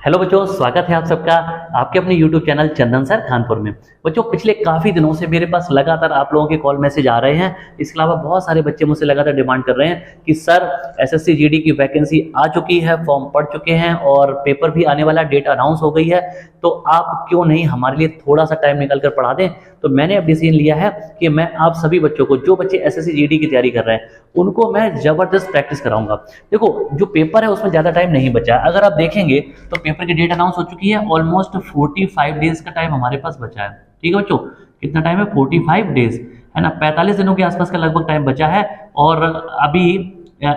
Hello बच्चों, स्वागत है आप सबका आपके अपने YouTube चैनल चंदन सर कानपुर में। बच्चों, पिछले काफ़ी दिनों से मेरे पास लगातार आप लोगों के कॉल मैसेज आ रहे हैं। इसके अलावा बहुत सारे बच्चे मुझसे लगातार डिमांड कर रहे हैं कि सर एसएससी जीडी की वैकेंसी आ चुकी है, फॉर्म पड़ चुके हैं और पेपर भी आने वाला, डेट अनाउंस हो गई है, तो आप क्यों नहीं हमारे लिए थोड़ा सा टाइम निकल कर पढ़ा दें। तो मैंने अब डिसीजन लिया है कि मैं आप सभी बच्चों को, जो बच्चे एसएससी जीडी की तैयारी कर रहे हैं, उनको मैं जबरदस्त प्रैक्टिस कराऊंगा। देखो, जो पेपर है उसमें ज़्यादा टाइम नहीं बचा है। अगर आप देखेंगे तो पेपर की डेट अनाउंस हो चुकी है, ऑलमोस्ट 45 डेज का टाइम हमारे पास बचा है। ठीक है बच्चों, कितना टाइम है? 45 डेज है ना, 45 दिनों के आसपास का लगभग टाइम बचा है। और अभी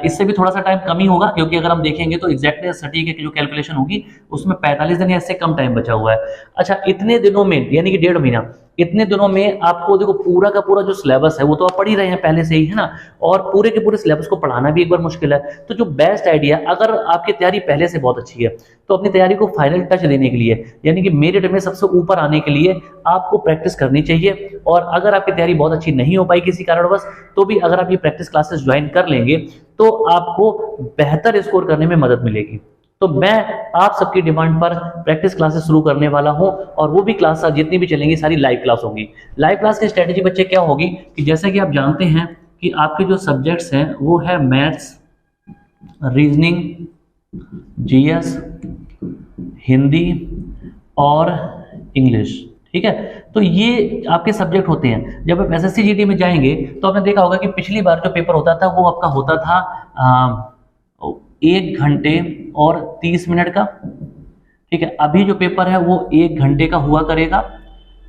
इससे भी थोड़ा सा टाइम कम ही होगा, क्योंकि अगर हम देखेंगे तो एग्जैक्टली सटीक की जो कैलकुलेशन होगी उसमें 45 दिन या इससे कम टाइम बचा हुआ है। अच्छा, इतने दिनों में यानी कि 1.5 महीना, इतने दिनों में आपको देखो पूरा का पूरा जो सिलेबस है वो तो आप पढ़ ही रहे हैं पहले से ही, है ना, और पूरे के पूरे सिलेबस को पढ़ाना भी एक बार मुश्किल है। तो जो बेस्ट आइडिया, अगर आपकी तैयारी पहले से बहुत अच्छी है तो अपनी तैयारी को फाइनल टच देने के लिए, यानी कि मेरिट में सबसे ऊपर आने के लिए आपको प्रैक्टिस करनी चाहिए। और अगर आपकी तैयारी बहुत अच्छी नहीं हो पाई किसी कारणवश, तो भी अगर आप ये प्रैक्टिस क्लासेस ज्वाइन कर लेंगे तो आपको बेहतर स्कोर करने में मदद मिलेगी। तो मैं आप सबकी डिमांड पर प्रैक्टिस क्लासेस शुरू करने वाला हूं, और वो भी क्लास जितनी भी चलेंगी सारी लाइव क्लास होंगी। लाइव क्लास की स्ट्रेटेजी बच्चे क्या होगी कि जैसे कि आप जानते हैं कि आपके जो सब्जेक्ट्स हैं वो है मैथ्स, रीजनिंग, जीएस, हिंदी और इंग्लिश। ठीक है, तो ये आपके सब्जेक्ट होते हैं। जब आप एसएससी जीडी में जाएंगे तो आपने देखा होगा कि पिछली बार जो पेपर होता था वो आपका होता था 1 घंटे और 30 मिनट का। ठीक है, अभी जो पेपर है वो 1 घंटे का हुआ करेगा,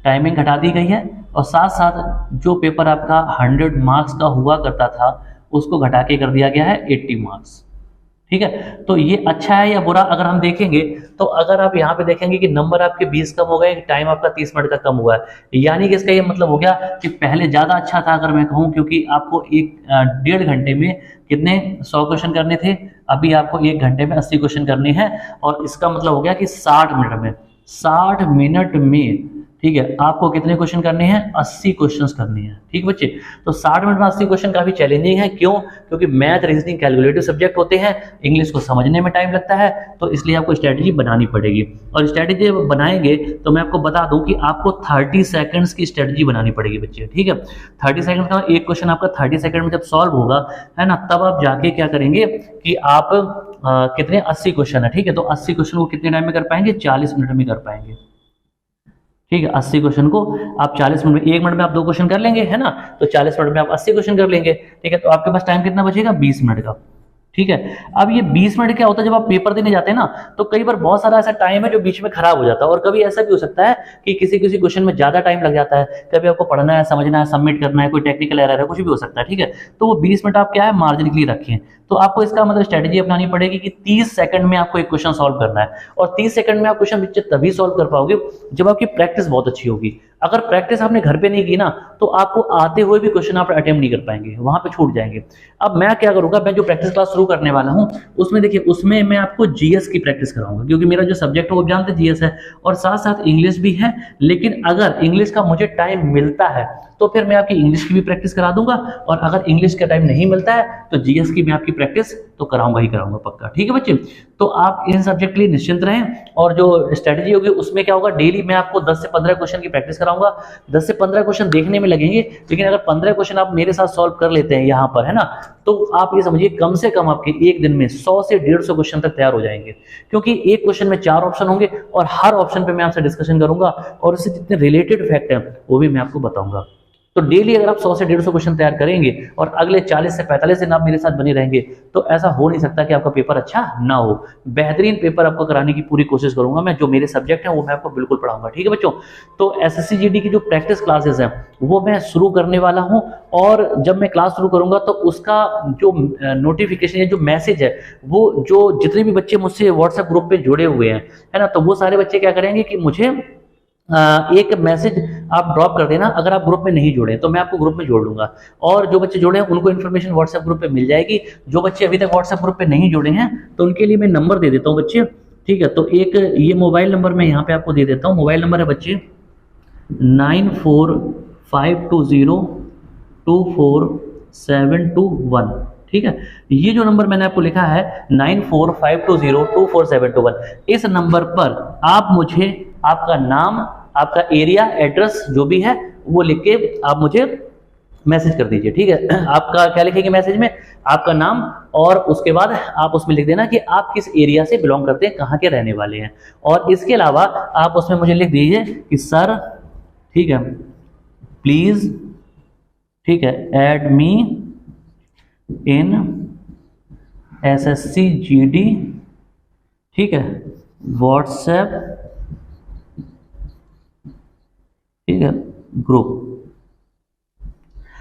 टाइमिंग घटा दी गई है। और साथ साथ जो पेपर आपका 100 मार्क्स का हुआ करता था उसको घटा के कर दिया गया है 80 मार्क्स। ठीक है, तो ये अच्छा है या बुरा अगर हम देखेंगे तो अगर आप यहाँ पे देखेंगे कि नंबर आपके 20 कम हो गए, टाइम आपका 30 मिनट का कम हुआ है, यानी कि इसका ये मतलब हो गया कि पहले ज़्यादा अच्छा था अगर मैं कहूँ, क्योंकि आपको 1.5 घंटे में कितने 100 क्वेश्चन करने थे, अभी आपको 1 घंटे में 80 क्वेश्चन करने हैं। और इसका मतलब हो गया कि 60 मिनट में ठीक है आपको कितने क्वेश्चन करने हैं? 80 क्वेश्चंस करने हैं। ठीक बच्चे, तो 60 मिनट में 80 क्वेश्चन काफी चैलेंजिंग है। क्यों? क्योंकि मैथ, रीजनिंग, कैलकुलेटिव सब्जेक्ट होते हैं, इंग्लिश को समझने में टाइम लगता है, तो इसलिए आपको स्ट्रेटेजी बनानी पड़ेगी। और स्ट्रेटेजी बनाएंगे तो मैं आपको बता दूं कि आपको 30 सेकंड्स की स्ट्रेटेजी बनानी पड़ेगी बच्चे। ठीक है, 30 सेकंड का एक क्वेश्चन आपका 30 सेकंड में जब सॉल्व होगा, है ना, तब आप जाके क्या करेंगे कि आप कितने 80 क्वेश्चन है। ठीक है, तो 80 क्वेश्चन को कितने टाइम में कर पाएंगे? 40 मिनट में कर पाएंगे। ठीक है, 80 क्वेश्चन को आप 40 मिनट में, 1 मिनट में आप 2 क्वेश्चन कर लेंगे, है ना, तो 40 मिनट में आप 80 क्वेश्चन कर लेंगे। ठीक है, तो आपके पास टाइम कितना बचेगा? 20 मिनट का। ठीक है, अब ये 20 मिनट क्या होता है, जब आप पेपर देने जाते हैं ना तो कई बार बहुत सारा ऐसा टाइम है जो बीच में खराब हो जाता है। और कभी ऐसा भी हो सकता है कि किसी किसी क्वेश्चन में ज्यादा टाइम लग जाता है, कभी आपको पढ़ना है, समझना है, सबमिट करना है, कोई टेक्निकल एरर है, कुछ भी हो सकता है। ठीक है, तो वो 20 मिनट आप क्या है मार्जिन के लिए रखें। तो आपको इसका मतलब स्ट्रेटेजी अपनानी पड़ेगी कि 30 सेकंड में आपको एक क्वेश्चन सॉल्व करना है। और 30 सेकंड में आप क्वेश्चन तभी सॉल्व कर पाओगे जब आपकी प्रैक्टिस बहुत अच्छी होगी। अगर प्रैक्टिस आपने घर पे नहीं की ना तो आपको आते हुए भी क्वेश्चन आप अटेम्प्ट नहीं कर पाएंगे, वहां पे छूट जाएंगे। अब मैं क्या करूंगा, मैं जो प्रैक्टिस क्लास शुरू करने वाला हूं उसमें देखिए, उसमें मैं आपको जीएस की प्रैक्टिस कराऊंगा, क्योंकि मेरा जो सब्जेक्ट है वो जानते जीएस है, और साथ साथ इंग्लिश भी है। लेकिन अगर इंग्लिश का मुझे टाइम मिलता है तो फिर मैं आपकी इंग्लिश की भी प्रैक्टिस करा दूंगा, और अगर इंग्लिश का टाइम नहीं मिलता है तो जीएस की मैं आपकी प्रैक्टिस तो कराऊंगा ही कराऊंगा पक्का। ठीक है बच्चे, तो आप इन सब्जेक्ट के लिए निश्चिंत रहें। और जो स्ट्रेटेजी होगी उसमें क्या होगा, डेली मैं आपको 10 से 15 क्वेश्चन की प्रैक्टिस कराऊंगा। 10 से 15 क्वेश्चन देखने में लगेंगे, लेकिन अगर 15 क्वेश्चन आप मेरे साथ सॉल्व कर लेते हैं यहाँ पर, है ना, तो आप ये समझिए कम से कम आपके एक दिन में 100 से 150 क्वेश्चन तक तैयार हो जाएंगे। क्योंकि एक क्वेश्चन में 4 ऑप्शन होंगे और हर ऑप्शन पे मैं आपसे डिस्कशन करूंगा और उससे जितने रिलेटेड फैक्ट हैं वो भी मैं आपको बताऊंगा। तो डेली अगर आप 100 से 150 क्वेश्चन तैयार करेंगे और अगले 40 से 45 दिन आप मेरे साथ बने रहेंगे, तो ऐसा हो नहीं सकता कि आपका पेपर अच्छा ना हो। बेहतरीन पेपर आपको कराने की पूरी कोशिश करूंगा मैं। जो मेरे सब्जेक्ट हैं वो मैं आपको बिल्कुल पढ़ाऊंगा। ठीक है बच्चों, तो एसएससी जीडी की जो प्रैक्टिस क्लासेस हैं वो मैं शुरू करने वाला हूं, और जब मैं क्लास शुरू करूंगा तो उसका जो नोटिफिकेशन या जो मैसेज है, वो जो जितने भी बच्चे मुझसे व्हाट्सएप ग्रुप पे जुड़े हुए हैं, है ना, तो वो सारे बच्चे क्या करेंगे कि मुझे एक मैसेज आप ड्रॉप कर देना। अगर आप ग्रुप में नहीं जुड़े तो मैं आपको ग्रुप में जोड़ लूंगा, और जो बच्चे जुड़े हैं उनको इन्फॉर्मेशन व्हाट्सएप ग्रुप पे मिल जाएगी। जो बच्चे अभी तक व्हाट्सएप ग्रुप पे नहीं जुड़े हैं तो उनके लिए मैं नंबर दे देता हूँ बच्चे। ठीक है, तो एक ये मोबाइल नंबर मैं यहाँ पे आपको दे देता हूँ। मोबाइल नंबर है बच्चे 9452024721। ठीक है। ये जो नंबर मैंने आपको लिखा है 9452024721, इस नंबर पर आप मुझे आपका नाम, आपका एरिया, एड्रेस जो भी है वो लिख के आप मुझे मैसेज कर दीजिए, ठीक है। आपका क्या लिखेंगे मैसेज में, आपका नाम, और उसके बाद आप उसमें लिख देना कि आप किस एरिया से बिलोंग करते हैं, कहाँ के रहने वाले हैं। और इसके अलावा आप उसमें मुझे लिख दीजिए कि सर, ठीक है, प्लीज, ठीक है, ऐड मी इन SSC GD, ठीक है, व्हाट्सएप, ठीक है, ग्रुप।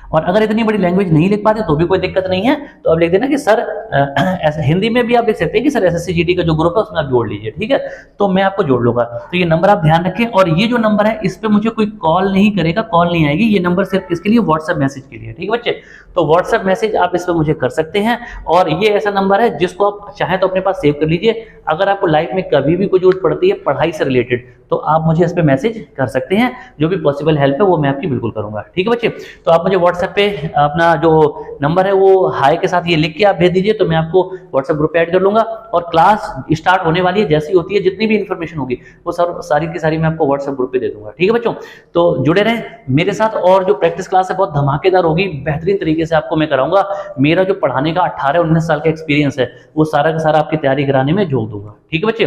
और अगर इतनी बड़ी लैंग्वेज नहीं लिख पाते तो भी कोई दिक्कत नहीं है, तो आप लिख देना कि सर ऐसा, हिंदी में भी आप लिख सकते हैं कि सर SSC GD का जो ग्रुप है उसमें आप जोड़ लीजिए, ठीक है, तो मैं आपको जोड़ लूंगा। तो ये नंबर आप ध्यान रखें, और ये जो नंबर है इस पे मुझे कोई कॉल नहीं करेगा, कॉल नहीं आएगी, ये नंबर सिर्फ किसके लिए, व्हाट्सएप मैसेज के लिए, ठीक है बच्चे। तो व्हाट्सएप मैसेज आप इस पर मुझे कर सकते हैं, और ये ऐसा नंबर है जिसको आप चाहें तो अपने पास सेव कर लीजिए। अगर आपको लाइफ में कभी भी कोई जरूरत पड़ती है पढ़ाई से रिलेटेड, तो आप मुझे इस पे मैसेज कर सकते हैं, जो भी पॉसिबल हेल्प है वो मैं आपकी बिल्कुल करूंगा, ठीक है बच्चे। तो आप मुझे व्हाट्सएप पे अपना जो नंबर है वो हाय के साथ ये लिख के आप भेज दीजिए, तो मैं आपको व्हाट्सएप ग्रुप पे ऐड कर लूंगा। और क्लास स्टार्ट होने वाली है, जैसी होती है जितनी भी इन्फॉर्मेशन होगी वो सारी की सारी मैं आपको व्हाट्सएप ग्रुप पे दे दूंगा, ठीक है बच्चों। तो जुड़े रहें मेरे साथ, और जो प्रैक्टिस क्लास है बहुत धमाकेदार होगी, बेहतरीन तरीके से आपको मैं कराऊंगा। मेरा जो पढ़ाने का 18-19 साल का एक्सपीरियंस है वो सारा का सारा आपकी तैयारी कराने में जोड़ दूंगा, ठीक है बच्चे।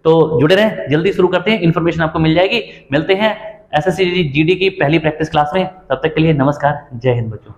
तो जुड़े रहें, जल्दी शुरू करते हैं, इन्फॉर्मेशन आपको मिल जाएगी। मिलते हैं SSC GD की पहली प्रैक्टिस क्लास में, तब तक के लिए नमस्कार, जय हिंद बच्चों।